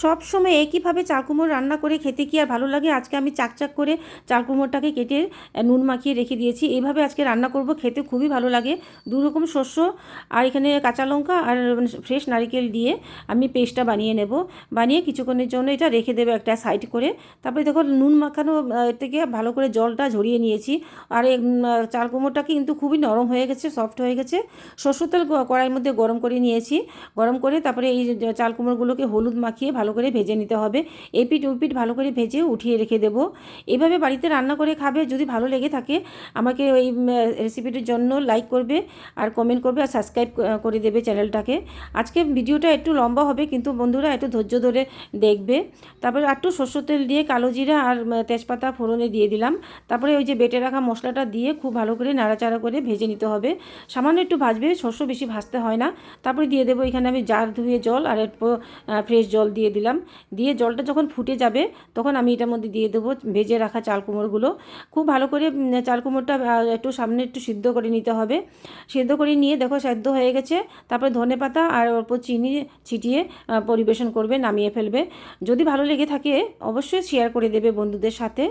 সব সময় একইভাবে চাল কুমড়ো রান্না করে খেতে কি আর ভালো লাগে? আজকে আমি চাকচাক করে চাল কুমড়োটাকে কেটে নুন মাখিয়ে রেখে দিয়েছি। এইভাবে আজকে রান্না করব, খেতে খুবই ভালো লাগে। দু রকম শস্য আর এখানে কাঁচা লঙ্কা আর ফ্রেশ নারকেল দিয়ে আমি পেস্টটা বানিয়ে নেব। বানিয়ে কিছুক্ষণের জন্য এটা রেখে দেবো একটা সাইড করে। তারপরে দেখো নুন মাখানো থেকে ভালো করে জলটা ঝরিয়ে নিয়েছি। আর এই চাল কুমড়োটা কিন্তু খুবই নরম হয়ে গেছে, সফট হয়ে গেছে। সরষের তেল কড়াইয়ের মধ্যে গরম করে নিয়েছি। গরম করে তারপরে এই চাল কুমড়োগুলোকে হলুদ মাখিয়ে ভালো করে ভেজে নিতে হবে। এপিঠ ওপিঠ ভালো করে ভেজে উঠিয়ে রেখে দেবো। এভাবে বাড়িতে রান্না করে খাবে। যদি ভালো লেগে থাকে আমাকে ওই রেসিপিটির জন্য লাইক করবে আর কমেন্ট করবে আর সাবস্ক্রাইব করে দেবে চ্যানেলটাকে। আজকে ভিডিওটা একটু লম্বা হবে, কিন্তু বন্ধুরা একটু ধৈর্য ধরে দেখবে। তারপরে একটু সরষের তেল দিয়ে কালো জিরা আর তেজপাতা ফোড়নে দিয়ে দিলাম। তারপরে ওই যে বেটে রাখা মশলাটা দিয়ে খুব ভালো করে নাড়াচাড়া করে ভেজে নিতে হবে। সামান্য একটু ভাজবে, শস্য বেশি ভাজতে হয় না। তারপরে দিয়ে দেবো এখানে আমি জার ধুয়ে জল আর একটু ফ্রেশ জল দিয়ে দিলাম। দিয়ে জলটা যখন ফুটে যাবে তখন আমি এটার মধ্যে দিয়ে দেবো ভেজে রাখা চাল কুমড়োগুলো। খুব ভালো করে চাল কুমড়োটা একটু সামনে একটু সিদ্ধ করে নিতে হবে। সিদ্ধ করে নিয়ে দেখো সেদ্ধ হয়ে গেছে। তারপরে ধনেপাতা আর অল্প চিনি ছিটিয়ে পরিবেশন করবে, নামিয়ে ফেলবে। যদি ভালো লেগে থাকে অবশ্যই শেয়ার করে দেবে বন্ধুদের সাথে।